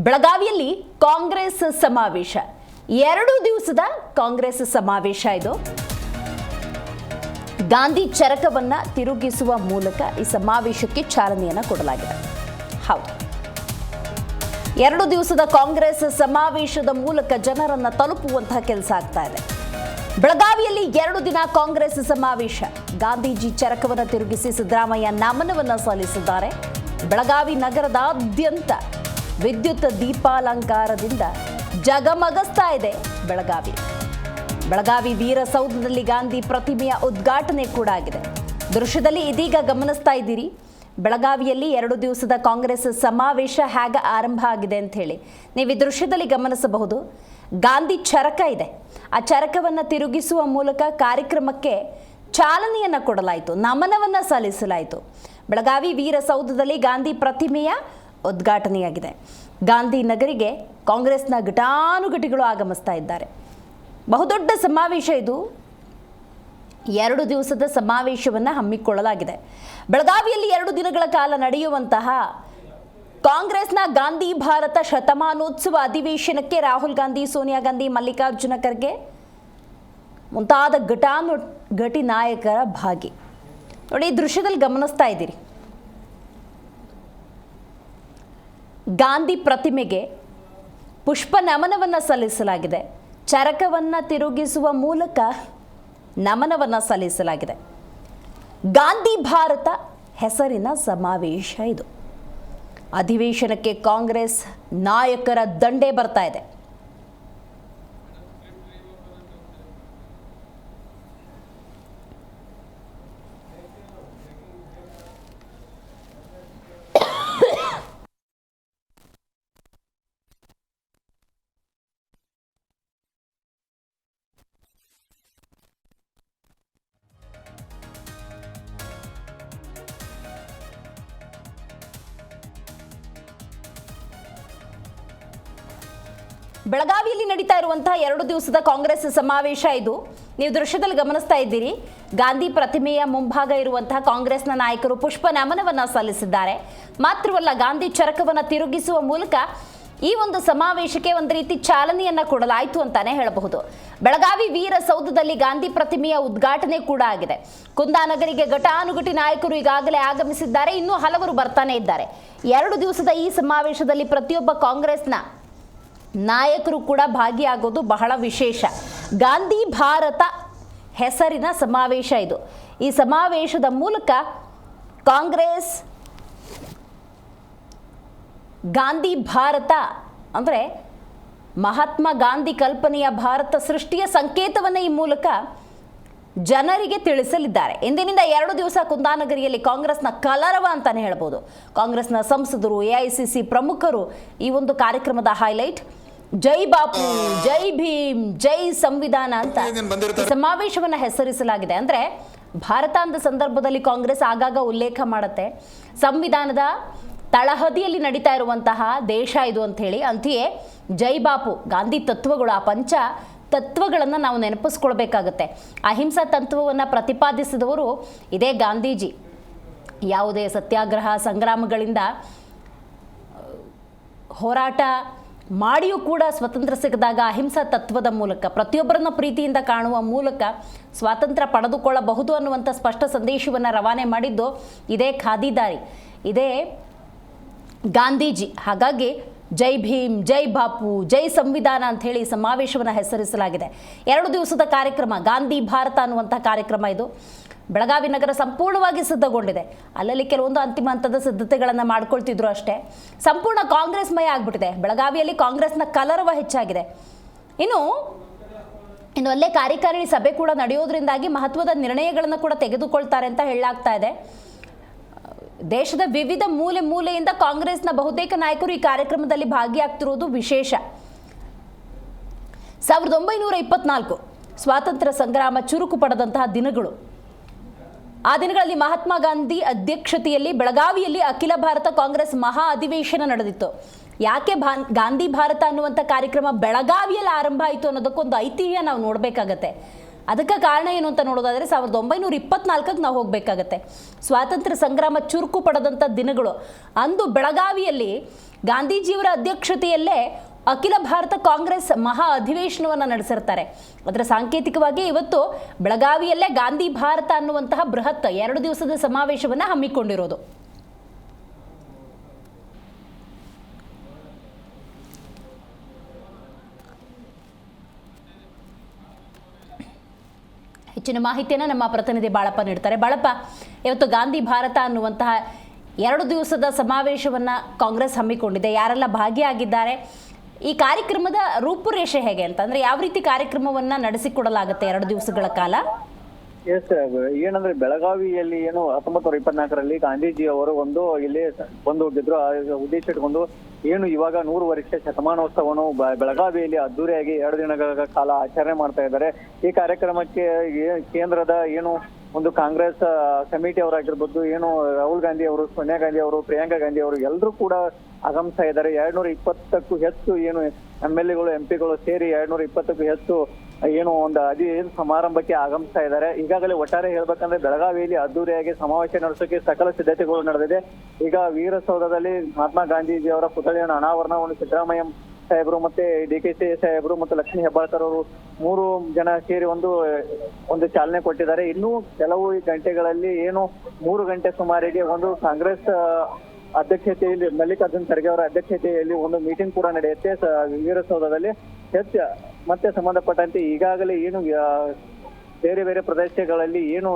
ಬೆಳಗಾವಿಯಲ್ಲಿ ಕಾಂಗ್ರೆಸ್ ಸಮಾವೇಶ 2 ದಿವಸದ ಕಾಂಗ್ರೆಸ್ ಸಮಾವೇಶ ಇದು. ಗಾಂಧಿ ಚರಕವನ್ನ ತಿರುಗಿಸುವ ಮೂಲಕ ಈ ಸಮಾವೇಶಕ್ಕೆ ಚಾಲನೆಯನ್ನ ಕೊಡಲಾಗಿದೆ. ಹೌದು, 2 ದಿವಸದ ಕಾಂಗ್ರೆಸ್ ಸಮಾವೇಶದ ಮೂಲಕ ಜನರನ್ನ ತಲುಪುವಂತಹ ಕೆಲಸ ಆಗ್ತಾ ಇದೆ. ಬೆಳಗಾವಿಯಲ್ಲಿ 2 ದಿನ ಕಾಂಗ್ರೆಸ್ ಸಮಾವೇಶ. ಗಾಂಧೀಜಿ ಚರಕವನ್ನು ತಿರುಗಿಸಿ ಸಿದ್ದರಾಮಯ್ಯ ನಮನವನ್ನ ಸಲ್ಲಿಸಿದ್ದಾರೆ. ಬೆಳಗಾವಿ ನಗರದಾದ್ಯಂತ ವಿದ್ಯುತ್ ದೀಪಾಲಂಕಾರದಿಂದ ಜಗಮಗಸ್ತಾ ಇದೆ ಬೆಳಗಾವಿ ವೀರಸೌಧದಲ್ಲಿ ಗಾಂಧಿ ಪ್ರತಿಮೆಯ ಉದ್ಘಾಟನೆ ಕೂಡ ಆಗಿದೆ. ದೃಶ್ಯದಲ್ಲಿ ಇದೀಗ ಗಮನಿಸ್ತಾ ಇದ್ದೀರಿ, ಬೆಳಗಾವಿಯಲ್ಲಿ 2 ದಿವಸದ ಕಾಂಗ್ರೆಸ್ ಸಮಾವೇಶ ಹೇಗೆ ಆರಂಭ ಆಗಿದೆ ಅಂತ ಹೇಳಿ ನೀವು ಈ ದೃಶ್ಯದಲ್ಲಿ ಗಮನಿಸಬಹುದು. ಗಾಂಧಿ ಚರಕ ಇದೆ, ಆ ಚರಕವನ್ನು ತಿರುಗಿಸುವ ಮೂಲಕ ಕಾರ್ಯಕ್ರಮಕ್ಕೆ ಚಾಲನೆಯನ್ನು ಕೊಡಲಾಯಿತು, ನಮನವನ್ನು ಸಲ್ಲಿಸಲಾಯಿತು. ಬೆಳಗಾವಿ ವೀರಸೌಧದಲ್ಲಿ ಗಾಂಧಿ ಪ್ರತಿಮೆಯ ಉದ್ಘಾಟನೆಯಾಗಿದೆ. ಗಾಂಧಿ ನಗರಿಗೆ ಕಾಂಗ್ರೆಸ್ನ ಘಟಾನುಘಟಿಗಳು ಆಗಮಿಸ್ತಾ ಇದ್ದಾರೆ. ಬಹುದೊಡ್ಡ ಸಮಾವೇಶ ಇದು. 2 ದಿವಸದ ಸಮಾವೇಶವನ್ನು ಹಮ್ಮಿಕೊಳ್ಳಲಾಗಿದೆ. ಬೆಳಗಾವಿಯಲ್ಲಿ 2 ದಿನಗಳ ಕಾಲ ನಡೆಯುವಂತಹ ಕಾಂಗ್ರೆಸ್ನ ಗಾಂಧಿ ಭಾರತ ಶತಮಾನೋತ್ಸವ ಅಧಿವೇಶನಕ್ಕೆ ರಾಹುಲ್ ಗಾಂಧಿ, ಸೋನಿಯಾ ಗಾಂಧಿ, ಮಲ್ಲಿಕಾರ್ಜುನ ಖರ್ಗೆ ಮುಂತಾದ ಘಟಿ ನಾಯಕರ ಭಾಗಿ. ನೋಡಿ, ಈ ದೃಶ್ಯದಲ್ಲಿ ಗಮನಿಸ್ತಾ ಇದ್ದೀರಿ, ಗಾಂಧಿ ಪ್ರತಿಮೆಗೆ ಪುಷ್ಪ ನಮನವನ್ನು ಸಲ್ಲಿಸಲಾಗಿದೆ. ಚರಕವನ್ನು ತಿರುಗಿಸುವ ಮೂಲಕ ನಮನವನ್ನು ಸಲ್ಲಿಸಲಾಗಿದೆ. ಗಾಂಧಿ ಭಾರತ ಹೆಸರಿನ ಸಮಾವೇಶ ಇದು. ಅಧಿವೇಶನಕ್ಕೆ ಕಾಂಗ್ರೆಸ್ ನಾಯಕರ ದಂಡೇ ಬರ್ತಾ ಇದೆ. ಬೆಳಗಾವಿಯಲ್ಲಿ ನಡೀತಾ ಇರುವಂತಹ 2 ದಿವಸದ ಕಾಂಗ್ರೆಸ್ ಸಮಾವೇಶ ಇದು. ನೀವು ದೃಶ್ಯದಲ್ಲಿ ಗಮನಿಸ್ತಾ ಇದ್ದೀರಿ, ಗಾಂಧಿ ಪ್ರತಿಮೆಯ ಮುಂಭಾಗ ಇರುವಂತಹ ಕಾಂಗ್ರೆಸ್ನ ನಾಯಕರು ಪುಷ್ಪ ನಮನವನ್ನ ಸಲ್ಲಿಸಿದ್ದಾರೆ. ಮಾತ್ರವಲ್ಲ, ಗಾಂಧಿ ಚರಕವನ್ನು ತಿರುಗಿಸುವ ಮೂಲಕ ಈ ಒಂದು ಸಮಾವೇಶಕ್ಕೆ ಒಂದು ರೀತಿ ಚಾಲನೆಯನ್ನ ಕೊಡಲಾಯಿತು ಅಂತಾನೆ ಹೇಳಬಹುದು. ಬೆಳಗಾವಿ ವೀರಸೌಧದಲ್ಲಿ ಗಾಂಧಿ ಪ್ರತಿಮೆಯ ಉದ್ಘಾಟನೆ ಕೂಡ ಆಗಿದೆ. ಕುಂದಾನಗರಿಗೆ ಘಟಾನುಘಟಿ ನಾಯಕರು ಈಗಾಗಲೇ ಆಗಮಿಸಿದ್ದಾರೆ, ಇನ್ನೂ ಹಲವರು ಬರ್ತಾನೆ ಇದ್ದಾರೆ. 2 ದಿವಸದ ಈ ಸಮಾವೇಶದಲ್ಲಿ ಪ್ರತಿಯೊಬ್ಬ ಕಾಂಗ್ರೆಸ್ನ ನಾಯಕರು ಕೂಡ ಭಾಗಿಯಾಗೋದು ಬಹಳ ವಿಶೇಷ. ಗಾಂಧಿ ಭಾರತ ಹೆಸರಿನ ಸಮಾವೇಶ ಇದು. ಈ ಸಮಾವೇಶದ ಮೂಲಕ ಕಾಂಗ್ರೆಸ್ ಗಾಂಧಿ ಭಾರತ ಅಂದರೆ ಮಹಾತ್ಮ ಗಾಂಧಿ ಕಲ್ಪನೆಯ ಭಾರತ ಸೃಷ್ಟಿಯ ಸಂಕೇತವನ್ನು ಈ ಮೂಲಕ ಜನರಿಗೆ ತಿಳಿಸಲಿದ್ದಾರೆ. ಇಂದಿನಿಂದ 2 ದಿವಸ ಕುಂದಾನಗರಿಯಲ್ಲಿ ಕಾಂಗ್ರೆಸ್ನ ಕಲರವ ಅಂತಾನೆ ಹೇಳ್ಬೋದು. ಕಾಂಗ್ರೆಸ್ನ ಸಂಸದರು, ಎಐಸಿಸಿ ಪ್ರಮುಖರು ಈ ಒಂದು ಕಾರ್ಯಕ್ರಮದ ಹೈಲೈಟ್. ಜೈ ಬಾಪು, ಜೈ ಭೀಮ್, ಜೈ ಸಂವಿಧಾನ ಅಂತ ಸಮಾವೇಶವನ್ನು ಹೆಸರಿಸಲಾಗಿದೆ. ಅಂದ್ರೆ ಭಾರತ ಅಂದ ಸಂದರ್ಭದಲ್ಲಿ ಕಾಂಗ್ರೆಸ್ ಆಗಾಗ ಉಲ್ಲೇಖ ಮಾಡುತ್ತೆ, ಸಂವಿಧಾನದ ತಳಹದಿಯಲ್ಲಿ ನಡೀತಾ ಇರುವಂತಹ ದೇಶ ಇದು ಅಂತ ಹೇಳಿ. ಅಂತೆಯೇ ಜೈ ಬಾಪು, ಗಾಂಧಿ ತತ್ವಗಳು, ಆ ಪಂಚ ತತ್ವಗಳನ್ನು ನಾವು ನೆನಪಿಸ್ಕೊಳ್ಬೇಕಾಗತ್ತೆ. ಅಹಿಂಸಾ ತತ್ವವನ್ನು ಪ್ರತಿಪಾದಿಸಿದವರು ಇದೇ ಗಾಂಧೀಜಿ. ಯಾವುದೇ ಸತ್ಯಾಗ್ರಹ ಸಂಗ್ರಾಮಗಳಿಂದ ಹೋರಾಟ ಮಾಡಿಯೂ ಕೂಡ ಸ್ವಾತಂತ್ರ್ಯ ಸಿಗದಾಗ ಅಹಿಂಸಾ ತತ್ವದ ಮೂಲಕ ಪ್ರತಿಯೊಬ್ಬರನ್ನ ಪ್ರೀತಿಯಿಂದ ಕಾಣುವ ಮೂಲಕ ಸ್ವಾತಂತ್ರ್ಯ ಪಡೆದುಕೊಳ್ಳಬಹುದು ಅನ್ನುವಂಥ ಸ್ಪಷ್ಟ ಸಂದೇಶವನ್ನು ರವಾನೆ ಮಾಡಿದ್ದು ಇದೇ ಖಾದಿದಾರಿ, ಇದೇ ಗಾಂಧೀಜಿ. ಹಾಗಾಗಿ ಜೈ ಭೀಮ್, ಜೈ ಬಾಪು, ಜೈ ಸಂವಿಧಾನ ಅಂತ ಹೇಳಿ ಸಮಾವೇಶವನ್ನು ಹೆಸರಿಸಲಾಗಿದೆ. 2 ದಿವಸದ ಕಾರ್ಯಕ್ರಮ, ಗಾಂಧಿ ಭಾರತ ಅನ್ನುವಂಥ ಕಾರ್ಯಕ್ರಮ ಇದು. ಬೆಳಗಾವಿ ನಗರ ಸಂಪೂರ್ಣವಾಗಿ ಸಿದ್ಧಗೊಂಡಿದೆ. ಅಲ್ಲಲ್ಲಿ ಕೆಲವೊಂದು ಅಂತಿಮ ಹಂತದ ಸಿದ್ಧತೆಗಳನ್ನು ಮಾಡ್ಕೊಳ್ತಿದ್ರು ಅಷ್ಟೇ. ಸಂಪೂರ್ಣ ಕಾಂಗ್ರೆಸ್ಮಯ ಆಗ್ಬಿಟ್ಟಿದೆ. ಬೆಳಗಾವಿಯಲ್ಲಿ ಕಾಂಗ್ರೆಸ್ನ ಕಲರವ ಹೆಚ್ಚಾಗಿದೆ. ಇನ್ನು ಅಲ್ಲೇ ಕಾರ್ಯಕಾರಿಣಿ ಸಭೆ ಕೂಡ ನಡೆಯೋದ್ರಿಂದಾಗಿ ಮಹತ್ವದ ನಿರ್ಣಯಗಳನ್ನು ಕೂಡ ತೆಗೆದುಕೊಳ್ತಾರೆ ಅಂತ ಹೇಳಲಾಗ್ತಾ ಇದೆ. ದೇಶದ ವಿವಿಧ ಮೂಲೆಯಿಂದ ಕಾಂಗ್ರೆಸ್ನ ಬಹುತೇಕ ನಾಯಕರು ಈ ಕಾರ್ಯಕ್ರಮದಲ್ಲಿ ಭಾಗಿಯಾಗ್ತಿರೋದು ವಿಶೇಷ. 1924 ಸ್ವಾತಂತ್ರ್ಯ ಸಂಗ್ರಾಮ ಚುರುಕು ಪಡೆದಂತಹ ದಿನಗಳು. ಆ ದಿನಗಳಲ್ಲಿ ಮಹಾತ್ಮ ಗಾಂಧಿ ಅಧ್ಯಕ್ಷತೆಯಲ್ಲಿ ಬೆಳಗಾವಿಯಲ್ಲಿ ಅಖಿಲ ಭಾರತ ಕಾಂಗ್ರೆಸ್ ಮಹಾ ಅಧಿವೇಶನ ನಡೆದಿತ್ತು. ಯಾಕೆ ಗಾಂಧಿ ಭಾರತ ಅನ್ನುವಂಥ ಕಾರ್ಯಕ್ರಮ ಬೆಳಗಾವಿಯಲ್ಲಿ ಆರಂಭ ಆಯಿತು ಅನ್ನೋದಕ್ಕೊಂದು ಐತಿಹ್ಯ ನಾವು ನೋಡಬೇಕಾಗತ್ತೆ. ಅದಕ್ಕೆ ಕಾರಣ ಏನು ಅಂತ ನೋಡೋದಾದರೆ 1924ಕ್ಕೆ ನಾವು ಹೋಗಬೇಕಾಗತ್ತೆ. ಸ್ವಾತಂತ್ರ್ಯ ಸಂಗ್ರಾಮ ಚುರುಕು ಪಡೆದಂಥ ದಿನಗಳು. ಅಂದು ಬೆಳಗಾವಿಯಲ್ಲಿ ಗಾಂಧೀಜಿಯವರ ಅಧ್ಯಕ್ಷತೆಯಲ್ಲೇ ಅಖಿಲ ಭಾರತ ಕಾಂಗ್ರೆಸ್ ಮಹಾ ಅಧಿವೇಶನವನ್ನು ನಡೆಸಿರ್ತಾರೆ. ಅದರ ಸಾಂಕೇತಿಕವಾಗಿ ಇವತ್ತು ಬೆಳಗಾವಿಯಲ್ಲೇ ಗಾಂಧಿ ಭಾರತ ಅನ್ನುವಂತಹ ಬೃಹತ್ 2 ದಿವಸದ ಸಮಾವೇಶವನ್ನು ಹಮ್ಮಿಕೊಂಡಿರೋದು. ಹೆಚ್ಚಿನ ಮಾಹಿತಿಯನ್ನು ನಮ್ಮ ಪ್ರತಿನಿಧಿ ಬಾಳಪ್ಪ ನೀಡ್ತಾರೆ. ಬಾಳಪ್ಪ, ಇವತ್ತು ಗಾಂಧಿ ಭಾರತ ಅನ್ನುವಂತಹ 2 ದಿವಸದ ಸಮಾವೇಶವನ್ನು ಕಾಂಗ್ರೆಸ್ ಹಮ್ಮಿಕೊಂಡಿದೆ. ಯಾರೆಲ್ಲ ಭಾಗಿಯಾಗಿದ್ದಾರೆ, ಈ ಕಾರ್ಯಕ್ರಮದ ರೂಪುರೇಷೆ ಹೇಗೆ ಅಂತಂದ್ರೆ ಯಾವ ರೀತಿ ಕಾರ್ಯಕ್ರಮವನ್ನ ನಡೆಸಿಕೊಡಲಾಗುತ್ತೆ 2 ದಿವಸಗಳ ಕಾಲ? ಏನಂದ್ರೆ ಬೆಳಗಾವಿಯಲ್ಲಿ ಏನು 1924ರಲ್ಲಿ ಗಾಂಧೀಜಿ ಅವರು ಇಲ್ಲಿ ಬಂದು ಉದ್ದೇಶ ಇಟ್ಕೊಂಡು ಏನು ಇವಾಗ 100 ವರ್ಷ ಶತಮಾನೋತ್ಸವವನ್ನು ಬೆಳಗಾವಿಯಲ್ಲಿ ಅದ್ದೂರಿಯಾಗಿ 2 ದಿನಗಳ ಕಾಲ ಆಚರಣೆ ಮಾಡ್ತಾ ಇದ್ದಾರೆ. ಈ ಕಾರ್ಯಕ್ರಮಕ್ಕೆ ಕೇಂದ್ರದ ಏನು ಕಾಂಗ್ರೆಸ್ ಕಮಿಟಿ ಅವರಾಗಿರ್ಬೋದು, ಏನು ರಾಹುಲ್ ಗಾಂಧಿ ಅವರು, ಸೋನಿಯಾ ಗಾಂಧಿ ಅವರು, ಪ್ರಿಯಾಂಕಾ ಗಾಂಧಿ ಅವರು ಎಲ್ಲರೂ ಕೂಡ ಆಗಮಿಸ್ತಾ ಇದ್ದಾರೆ. 220ಕ್ಕೂ ಹೆಚ್ಚು ಏನು MLAಗಳು MP ಗಳು ಸೇರಿ 220ಕ್ಕೂ ಹೆಚ್ಚು ಏನು ಸಮಾರಂಭಕ್ಕೆ ಆಗಮಿಸ್ತಾ ಇದ್ದಾರೆ. ಈಗಾಗಲೇ ಒಟ್ಟಾರೆ ಹೇಳ್ಬೇಕಂದ್ರೆ ಬೆಳಗಾವಿಯಲ್ಲಿ ಅದ್ದೂರಿಯಾಗಿ ಸಮಾವೇಶ ನಡೆಸೋಕೆ ಸಕಲ ಸಿದ್ಧತೆಗಳು ನಡೆದಿದೆ. ಈಗ ವಿಧಾನಸೌಧದಲ್ಲಿ ಮಹಾತ್ಮ ಗಾಂಧೀಜಿ ಅವರ ಪುತ್ಥಳಿಯನ್ನು ಅನಾವರಣವನ್ನು ಸಿದ್ದರಾಮಯ್ಯ ಸಾಹೇಬರು ಮತ್ತೆ DKC ಸಾಹೇಬರು ಮತ್ತು ಲಕ್ಷ್ಮೀ ಹೆಬ್ಬಾಳ್ಕರ್ ಅವರು 3 ಜನ ಸೇರಿ ಒಂದು ಚಾಲನೆ ಕೊಟ್ಟಿದ್ದಾರೆ. ಇನ್ನೂ ಕೆಲವು ಗಂಟೆಗಳಲ್ಲಿ ಏನು 3 ಗಂಟೆ ಸುಮಾರಿಗೆ ಕಾಂಗ್ರೆಸ್ ಅಧ್ಯಕ್ಷತೆಯಲ್ಲಿ ಮಲ್ಲಿಕಾರ್ಜುನ್ ಖರ್ಗೆ ಅವರ ಅಧ್ಯಕ್ಷತೆಯಲ್ಲಿ ಮೀಟಿಂಗ್ ಕೂಡ ನಡೆಯುತ್ತೆ ವಿಧಾನಸೌಧದಲ್ಲಿ. ಮತ್ತೆ ಸಂಬಂಧಪಟ್ಟಂತೆ ಈಗಾಗಲೇ ಏನು ಬೇರೆ ಬೇರೆ ಪ್ರದೇಶಗಳಲ್ಲಿ ಏನು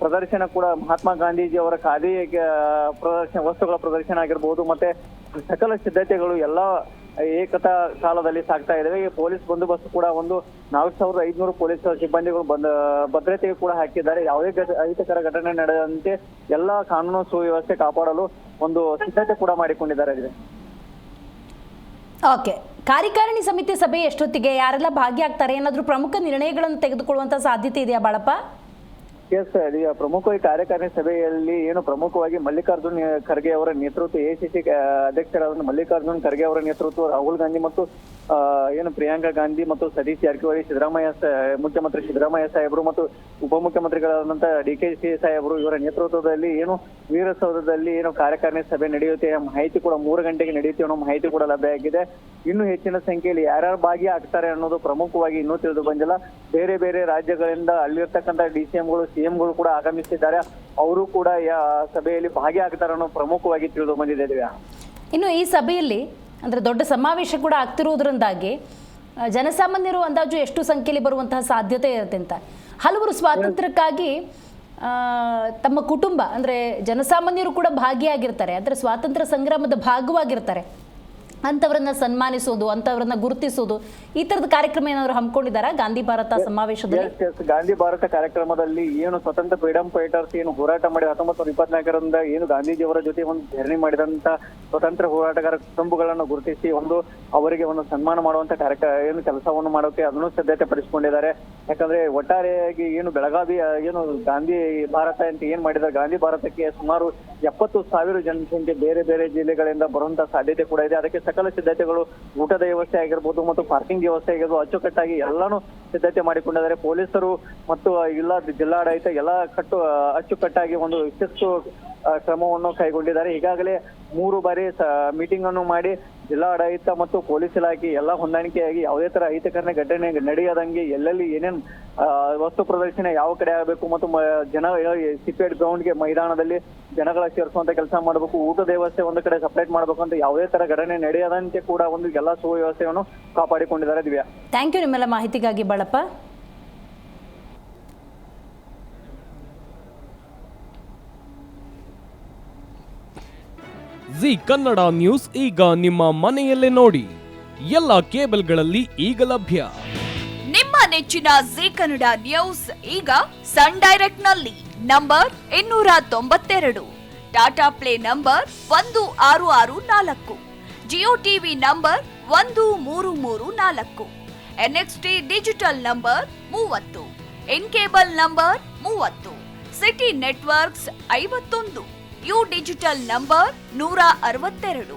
ಪ್ರದರ್ಶನ ಕೂಡ ಮಹಾತ್ಮ ಗಾಂಧೀಜಿ ಅವರ ಖಾದಿ ವಸ್ತುಗಳ ಪ್ರದರ್ಶನ ಆಗಿರ್ಬೋದು, ಮತ್ತೆ ಸಕಲ ಸಿದ್ಧತೆಗಳು ಎಲ್ಲ ಏಕತಾ ಕಾಲದಲ್ಲಿ ಸಾಗ್ತಾ ಇದಾವೆ. ಪೊಲೀಸ್ ಬಂದೋಬಸ್ತ್ ಕೂಡ 4500 ಪೊಲೀಸ್ ಸಿಬ್ಬಂದಿಗಳು ಭದ್ರತೆಗೆ ಕೂಡ ಹಾಕಿದ್ದಾರೆ. ಯಾವುದೇ ಅಹಿತಕರ ಘಟನೆ ನಡೆದಂತೆ ಎಲ್ಲ ಕಾನೂನು ಸುವ್ಯವಸ್ಥೆ ಕಾಪಾಡಲು ಸಿದ್ಧತೆ ಕೂಡ ಮಾಡಿಕೊಂಡಿದ್ದಾರೆ. ಓಕೆ, ಕಾರ್ಯಕಾರಿಣಿ ಸಮಿತಿ ಸಭೆ ಎಷ್ಟೊತ್ತಿಗೆ, ಯಾರೆಲ್ಲ ಭಾಗಿಯಾಗ್ತಾರೆ, ಏನಾದರೂ ಪ್ರಮುಖ ನಿರ್ಣಯಗಳನ್ನು ತೆಗೆದುಕೊಳ್ಳುವಂತ ಸಾಧ್ಯತೆ ಇದೆಯಾ ಬಾಳಪ್ಪ? ಪ್ರಮುಖವಾಗಿ ಕಾರ್ಯಕಾರಿಣಿ ಸಭೆಯಲ್ಲಿ ಏನು ಪ್ರಮುಖವಾಗಿ ಮಲ್ಲಿಕಾರ್ಜುನ್ ಖರ್ಗೆ ಅವರ ನೇತೃತ್ವ, ACC ಅಧ್ಯಕ್ಷರಾದ ಮಲ್ಲಿಕಾರ್ಜುನ್ ಖರ್ಗೆ ಅವರ ನೇತೃತ್ವ, ರಾಹುಲ್ ಗಾಂಧಿ ಮತ್ತು ಏನು ಪ್ರಿಯಾಂಕಾ ಗಾಂಧಿ ಮತ್ತು ಸತೀಶ್ ಜಾರಕಿಹೊಳಿ, ಮುಖ್ಯಮಂತ್ರಿ ಸಿದ್ದರಾಮಯ್ಯ ಸಾಹೇಬರು ಮತ್ತು ಉಪಮುಖ್ಯಮಂತ್ರಿಗಳಾದಂತಹ DKC ಸಾಹೇಬರು ಇವರ ನೇತೃತ್ವದಲ್ಲಿ ಏನು ವಿಧಾನಸೌಧದಲ್ಲಿ ಏನು ಕಾರ್ಯಕಾರಿಣಿ ಸಭೆ ನಡೆಯುತ್ತೆ. ಮಾಹಿತಿ ಕೂಡ 3 ಗಂಟೆಗೆ ನಡೆಯುತ್ತೆ ಅನ್ನೋ ಮಾಹಿತಿ ಕೂಡ ಲಭ್ಯ ಆಗಿದೆ. ಇನ್ನು ಹೆಚ್ಚಿನ ಸಂಖ್ಯೆಯಲ್ಲಿ ಯಾರ್ಯಾರು ಭಾಗಿಯಾಗ್ತಾರೆ ಅನ್ನೋದು ಪ್ರಮುಖವಾಗಿ ಇನ್ನೂ ತಿಳಿದು ಬಂದಿಲ್ಲ. ಬೇರೆ ಬೇರೆ ರಾಜ್ಯಗಳಿಂದ ಅಲ್ಲಿರ್ತಕ್ಕಂಥ DCMಗಳು CMಗಳು ಕೂಡ ಆಗಮಿಸಿದ್ದಾರೆ. ಅವರು ಕೂಡ ಸಭೆಯಲ್ಲಿ ಭಾಗಿಯಾಗ್ತಾರೆ ಅನ್ನೋ ಪ್ರಮುಖವಾಗಿ ತಿಳಿದು ಬಂದಿದೆ. ಇನ್ನು ಈ ಸಭೆಯಲ್ಲಿ ಅಂದ್ರೆ ದೊಡ್ಡ ಸಮಾವೇಶ ಕೂಡ ಆಗ್ತಿರುವುದರಿಂದಾಗಿ ಜನಸಾಮಾನ್ಯರು ಅಂದಾಜು ಎಷ್ಟು ಸಂಖ್ಯೆಯಲ್ಲಿ ಬರುವಂತಹ ಸಾಧ್ಯತೆ ಇರುತ್ತೆ ಅಂತ. ಹಲವರು ಸ್ವಾತಂತ್ರ್ಯಕ್ಕಾಗಿ ತಮ್ಮ ಕುಟುಂಬ ಅಂದ್ರೆ ಜನಸಾಮಾನ್ಯರು ಕೂಡ ಭಾಗಿಯಾಗಿರ್ತಾರೆ, ಅಂದ್ರೆ ಸ್ವಾತಂತ್ರ್ಯ ಸಂಗ್ರಾಮದ ಭಾಗವಾಗಿರ್ತಾರೆ. ಅಂಥವ್ರನ್ನ ಸನ್ಮಾನಿಸೋದು, ಅಂಥವ್ರನ್ನ ಗುರುತಿಸೋದು, ಈ ತರದ ಕಾರ್ಯಕ್ರಮ ಏನಾದ್ರು ಹಮ್ಮಿಕೊಂಡಿದ್ದಾರಾ ಗಾಂಧಿ ಭಾರತ ಸಮಾವೇಶದಲ್ಲಿ? ಗಾಂಧಿ ಭಾರತ ಕಾರ್ಯಕ್ರಮದಲ್ಲಿ ಏನು ಸ್ವತಂತ್ರ ಫ್ರೀಡಂ ಫೈಟರ್ಸ್ ಏನು ಹೋರಾಟ ಮಾಡಿ 1924ರಿಂದ ಏನು ಗಾಂಧೀಜಿಯವರ ಜೊತೆ ಧರಣಿ ಮಾಡಿದಂತ ಸ್ವತಂತ್ರ ಹೋರಾಟಗಾರ ಕುಟುಂಬಗಳನ್ನು ಗುರುತಿಸಿ ಅವರಿಗೆ ಸನ್ಮಾನ ಮಾಡುವಂತ ಏನು ಕೆಲಸವನ್ನು ಮಾಡೋಕೆ ಅದನ್ನು ಸಿದ್ಧತೆ ಪಡಿಸಿಕೊಂಡಿದ್ದಾರೆ. ಯಾಕಂದ್ರೆ ಒಟ್ಟಾರೆಯಾಗಿ ಏನು ಬೆಳಗಾವಿ ಏನು ಗಾಂಧಿ ಭಾರತ ಅಂತ ಏನ್ ಮಾಡಿದ್ದಾರೆ, ಗಾಂಧಿ ಭಾರತಕ್ಕೆ ಸುಮಾರು 70,000 ಜನಸಂಖ್ಯೆ ಬೇರೆ ಬೇರೆ ಜಿಲ್ಲೆಗಳಿಂದ ಬರುವಂತ ಸಾಧ್ಯತೆ ಕೂಡ ಇದೆ. ಅದಕ್ಕೆ ಸಕಲ ಸಿದ್ಧತೆಗಳು, ಊಟದ ವ್ಯವಸ್ಥೆ ಆಗಿರ್ಬೋದು ಮತ್ತು ಪಾರ್ಕಿಂಗ್ ವ್ಯವಸ್ಥೆ ಆಗಿರ್ಬೋದು ಅಚ್ಚುಕಟ್ಟಾಗಿ ಎಲ್ಲಾನು ಸಿದ್ಧತೆ ಮಾಡಿಕೊಂಡಿದ್ದಾರೆ. ಪೊಲೀಸರು ಮತ್ತು ಜಿಲ್ಲಾಡಳಿತ ಎಲ್ಲ ಅಚ್ಚುಕಟ್ಟಾಗಿ ಶಿಸ್ತು ಕ್ರಮವನ್ನು ಕೈಗೊಂಡಿದ್ದಾರೆ. ಈಗಾಗಲೇ 3 ಬಾರಿ ಮೀಟಿಂಗ್ ಅನ್ನು ಮಾಡಿ ಜಿಲ್ಲಾಡಳಿತ ಮತ್ತು ಪೊಲೀಸ್ ಇಲಾಖೆ ಎಲ್ಲ ಹೊಂದಾಣಿಕೆಯಾಗಿ ಯಾವುದೇ ತರ ಅಹಿತಕರ ಘಟನೆ ನಡೆಯದಂಗೆ ಎಲ್ಲೆಲ್ಲಿ ಏನೇನ್ ವಸ್ತು ಪ್ರದರ್ಶನ ಯಾವ ಕಡೆ ಆಗಬೇಕು ಮತ್ತು ಸಿಪೇಟ್ ಗ್ರೌಂಡ್ಗೆ ಮೈದಾನದಲ್ಲಿ ಜನಗಳ ಸೇರಿಸುವಂತ ಕೆಲಸ ಮಾಡಬೇಕು, ಊಟದ ವ್ಯವಸ್ಥೆ ಒಂದು ಕಡೆ ಸಪರೇಟ್ ಮಾಡಬೇಕು ಅಂತ ಯಾವುದೇ ತರ ಘಟನೆ ನಡೆಯದಂತೆ ಕೂಡ ಎಲ್ಲ ಸುವ್ಯವಸ್ಥೆಯನ್ನು ಕಾಪಾಡಿಕೊಂಡಿದ್ದಾರೆ. ದಿವ್ಯಾ, ಥ್ಯಾಂಕ್ ಯು ನಿಮ್ಮೆಲ್ಲ ಮಾಹಿತಿಗಾಗಿ ಬಾಳಪ್ಪ. ಜಿ ಕನ್ನಡ ನ್ಯೂಸ್ ಈಗ ನಿಮ್ಮ ಮನೆಯಲ್ಲೇ ನೋಡಿ, ಎಲ್ಲ ಕೇಬಲ್ಗಳಲ್ಲಿ ಈಗ ಲಭ್ಯ. ನಿಮ್ಮ ನೆಚ್ಚಿನ ಜಿ ಕನ್ನಡ ನ್ಯೂಸ್ ಈಗ ಸನ್ ಡೈರೆಕ್ಟ್ ನಲ್ಲಿ number 292, Tata play number 1664, Jio TV number 1334, NXT digital number 30, in cable number 30, city networks 51, U digital number 162,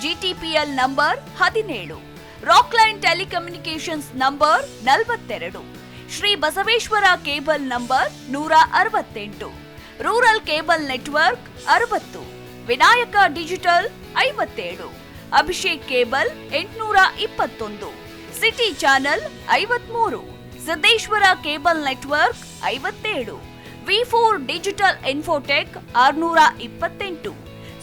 GTPL number 17, Rockline telecommunications number 42, Shri Basaveshwara cable number 168, rural cable network 60, Vinayaka digital 57, Abhishek cable 821, city channel 53, Siddeshwara cable network 57, V4 digital Infotech 628,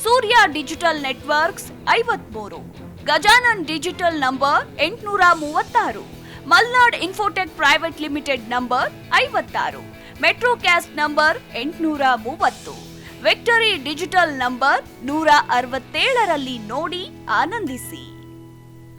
Surya digital networks 53, Gajanan digital number 836, Malnad infotech private limited number 56, Metrocast number 830, victory digital number 167ರಲ್ಲಿ ನೋಡಿ ಆನಂದಿಸಿ.